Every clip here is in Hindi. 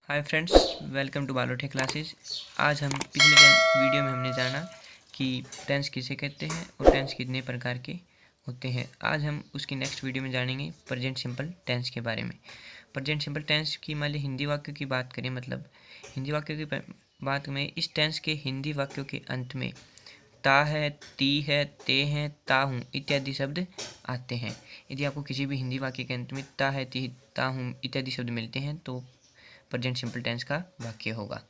Hi friends, welcome to Balote classes. आज हम पिछले वीडियो में हमने जाना कि टेंस किसे कहते हैं और टेंस कितने प्रकार के होते हैं। आज हम उसकी नेक्स्ट वीडियो में जानेंगे प्रेजेंट सिंपल टेंस के बारे में। प्रेजेंट सिंपल टेंस की मान ली हिंदी वाक्यों की बात करें, मतलब हिंदी वाक्यों की बात में इस टेंस के हिंदी वाक्यों के अंत में ता है, ती है, ते हैं, ता हूँ इत्यादि शब्द आते हैं। यदि आपको किसी भी हिंदी वाक्य के अंत में ता है, ती, ता हूँ इत्यादि शब्द मिलते हैं तो प्रेजेंट सिंपल टेंस का वाक्य होगा।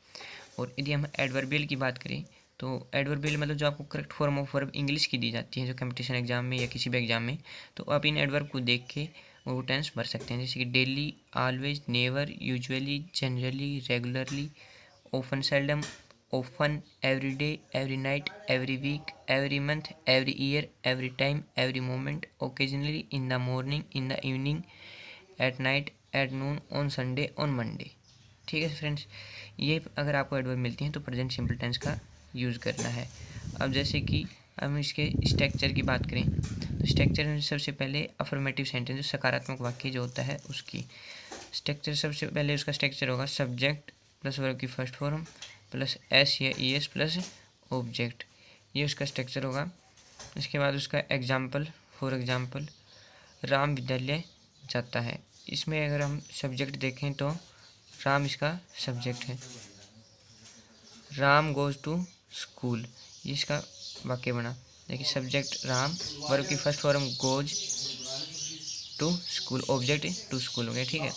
और यदि हम एडवर्बियल की बात करें तो एडवर्बियल मतलब जो आपको correct form of verb English की दी जाती है जो कंपटीशन एग्जाम में या किसी भी एग्जाम में, तो आप इन एडवर्ब को देख के वो टेंस भर सकते हैं। जैसे कि daily, always, never, usually, generally, regularly, often, seldom, often, every day, every night, every week, every month, every year, every time, every moment, occasionally, in the morning, in the evening, at night, at noon, on Sunday, on Monday. ठीक है फ्रेंड्स, ये अगर आपको एडवर्ब मिलती हैं तो प्रेजेंट सिंपल टेंस का यूज़ करना है। अब जैसे कि हम इसके स्ट्रक्चर की बात करें तो स्ट्रक्चर में सबसे पहले अफर्मेटिव सेंटेंस, जो सकारात्मक वाक्य जो होता है उसकी स्ट्रक्चर, सबसे पहले उसका स्ट्रक्चर होगा सब्जेक्ट प्लस वर्ब की फर्स्ट फॉर्म प्लस एस या ई एस प्लस ऑब्जेक्ट, ये उसका स्ट्रक्चर होगा। इसके बाद उसका एग्जाम्पल, फॉर एग्जाम्पल राम विद्यालय जाता है। इसमें अगर हम सब्जेक्ट देखें तो राम इसका सब्जेक्ट है। राम गोज टू स्कूल, ये इसका वाक्य बना। देखिए सब्जेक्ट राम, वर्ब की first form goes to school, object to school हो गया। ठीक है,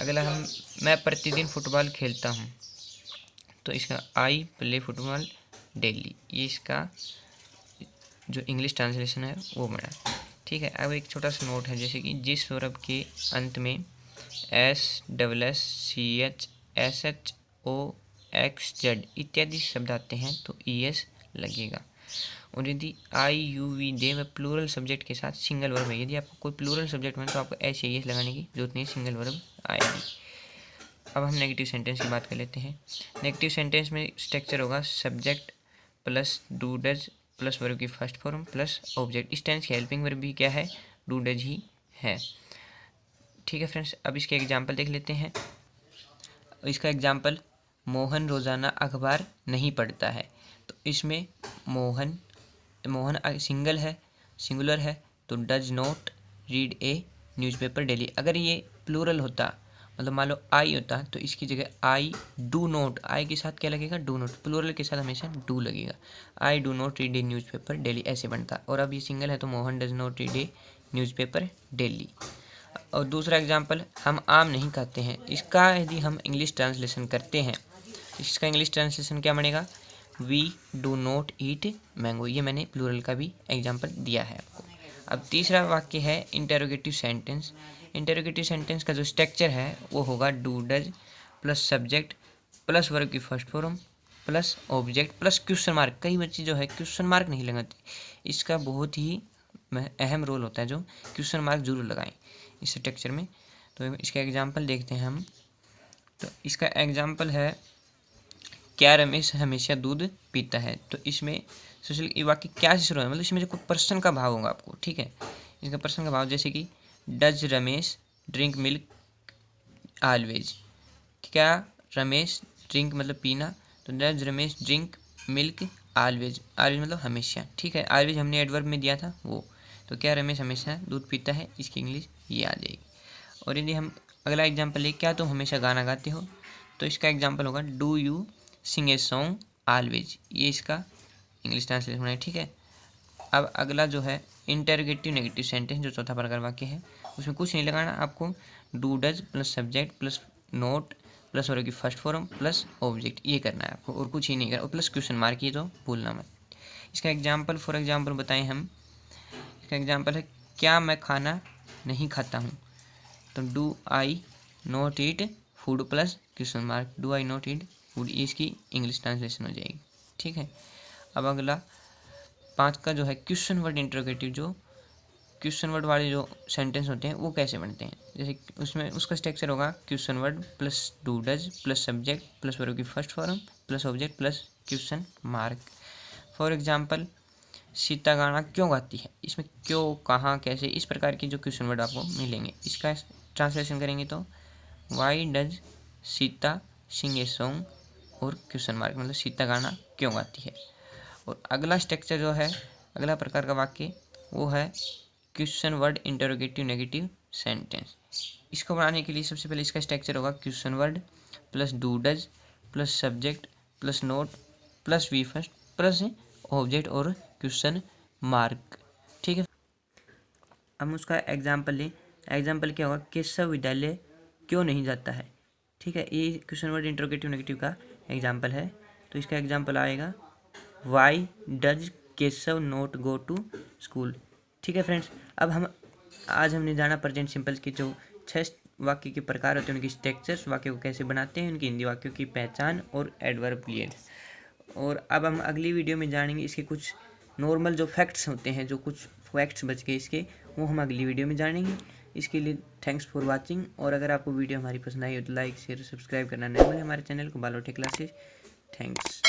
अगला हम मैं प्रतिदिन फुटबॉल खेलता हूँ, तो इसका आई प्ले फुटबॉल डेली, ये इसका जो इंग्लिश ट्रांसलेशन है वो बना। ठीक है, अब एक छोटा सा नोट है, जैसे कि जिस वर्ब के अंत में S double S C H S H O X Z इत्यादि शब्द आते हैं तो ई एस लगेगा। और यदि आई यू वी दे व प्लूरल सब्जेक्ट के साथ सिंगल वर्ब है, यदि आपको कोई प्लूरल सब्जेक्ट में तो आपको एस या एस लगाने की जरूरत नहीं, सिंगल वर्ब आएगी। अब हम नेगेटिव सेंटेंस की बात कर लेते हैं। नेगेटिव सेंटेंस में स्ट्रक्चर होगा subject plus do does plus verb की फर्स्ट फॉर्म प्लस ऑब्जेक्ट। इस टेंस की हेल्पिंग वर्ब भी क्या है, डू डज ही है। ठीक है फ्रेंड्स, अब इसके एग्जाम्पल देख लेते हैं। इसका एग्जाम्पल मोहन रोज़ाना अखबार नहीं पढ़ता है, तो इसमें मोहन मोहन सिंगल है, सिंगुलर है, तो does not read A newspaper daily. अगर ये प्लूरल होता, मतलब मान लो आई होता, तो इसकी जगह आई डू नॉट, आई के साथ क्या लगेगा, डू नॉट, प्लूरल के साथ हमेशा डू लगेगा। I do not read A newspaper daily ऐसे बनता। और अब ये सिंगल है तो Mohan does not read A newspaper daily. और दूसरा एग्जाम्पल हम आम नहीं खाते हैं, इसका यदि हम इंग्लिश ट्रांसलेशन करते हैं, इसका इंग्लिश ट्रांसलेशन क्या बनेगा, we do not eat mango. ये मैंने प्लूरल का भी एग्जाम्पल दिया है आपको। अब तीसरा वाक्य है इंटेरोगेटिव सेंटेंस। इंटेरोगेटिव सेंटेंस का जो स्ट्रक्चर है वो होगा do does plus subject plus verb की first form plus object plus question mark. कई बच्चे जो है क्वेश्चन मार्क नहीं लगाते, इसका बहुत ही अहम रोल होता है, जो क्वेश्चन मार्क जरूर लगाएं इस स्ट्रक्चर में। तो इसका एग्जाम्पल देखते हैं हम। तो इसका एग्जाम्पल है क्या रमेश हमेशा दूध पीता है, तो इसमें सोशल वाक्य क्या से शुरू है, मतलब इसमें जो कोई पर्सन का भाव होगा आपको। ठीक है, इसका पर्सन का भाव जैसे कि does Ramesh drink milk always, क्या रमेश ड्रिंक मतलब पीना, तो does Ramesh drink milk always, always मतलब हमेशा। ठीक है, ऑलवेज हमने एडवर्ब में दिया था वो, तो क्या रमेश हमेशा दूध पीता है, इसकी इंग्लिश ये आ जाएगी। और यदि हम अगला एग्जाम्पल ले, क्या तुम हमेशा गाना गाते हो, तो इसका एग्जाम्पल होगा do you sing a song always, ये इसका इंग्लिश ट्रांसलेशन है। ठीक है, अब अगला जो है इंटेरोगेटिव नेगेटिव सेंटेंस, जो चौथा प्रकार वाक्य है, उसमें कुछ नहीं लगाना आपको, do does plus subject plus not plus verb की फर्स्ट फॉर्म प्लस ऑब्जेक्ट, ये करना है आपको और कुछ ही नहीं करना, और प्लस क्वेश्चन मार्क, ये तो भूलना मत। इसका एग्जाम्पल फॉर एग्जाम्पल बताएं हम। इसका एग्जाम्पल है क्या मैं खाना नहीं खाता हूँ, तो do I not eat food plus question mark, do I not eat food, ये इसकी इंग्लिश ट्रांसलेशन हो जाएगी। ठीक है, अब अगला 5 का जो है क्वेश्चन वर्ड इंटरोगेटिव, जो क्वेश्चन वर्ड वाले जो सेंटेंस होते हैं वो कैसे बनते हैं, जैसे उसमें उसका स्ट्रक्चर होगा question word plus do does plus subject plus verb की first form plus object plus question mark. For example Sita गाना क्यों गाती है, इसमें क्यों, कहाँ, कैसे, इस प्रकार के जो क्वेश्चन वर्ड आपको मिलेंगे। इसका ट्रांसलेशन करेंगे तो why does Sita sing a song और क्वेश्चन मार्क, मतलब सीता गाना क्यों गाती है। और अगला स्ट्रक्चर जो है, अगला प्रकार का वाक्य वो है question word interrogative negative sentence. इसको बनाने के लिए सबसे पहले इसका स्ट्रक्चर होगा question word plus do does plus subject plus not plus V first plus object और क्वेश्चन मार्क। ठीक है, हम उसका एग्जाम्पल लें। एग्जाम्पल क्या होगा, केशव विद्यालय क्यों नहीं जाता है। ठीक है, ये क्वेश्चन वर्ड इंटरोगेटिव नेगेटिव का एग्जाम्पल है। तो इसका एग्जाम्पल आएगा why does Keshav not go to school. ठीक है फ्रेंड्स, अब आज हमने जाना प्रेजेंट सिंपल के जो 6 वाक्य के प्रकार होते हैं, उनकी स्ट्रक्चर्स, वाक्य को कैसे बनाते हैं, उनकी हिंदी वाक्यों की पहचान और एडवर्ब क्लियर्स। और अब हम अगली वीडियो में जानेंगे इसके कुछ नॉर्मल जो फैक्ट्स होते हैं, जो कुछ फैक्ट्स बच गए इसके, वो हम अगली वीडियो में जानेंगे। इसके लिए थैंक्स फॉर वाचिंग। और अगर आपको वीडियो हमारी पसंद आई हो तो लाइक शेयर सब्सक्राइब करना न भूलें हमारे चैनल को बालोटे क्लासेस। थैंक्स।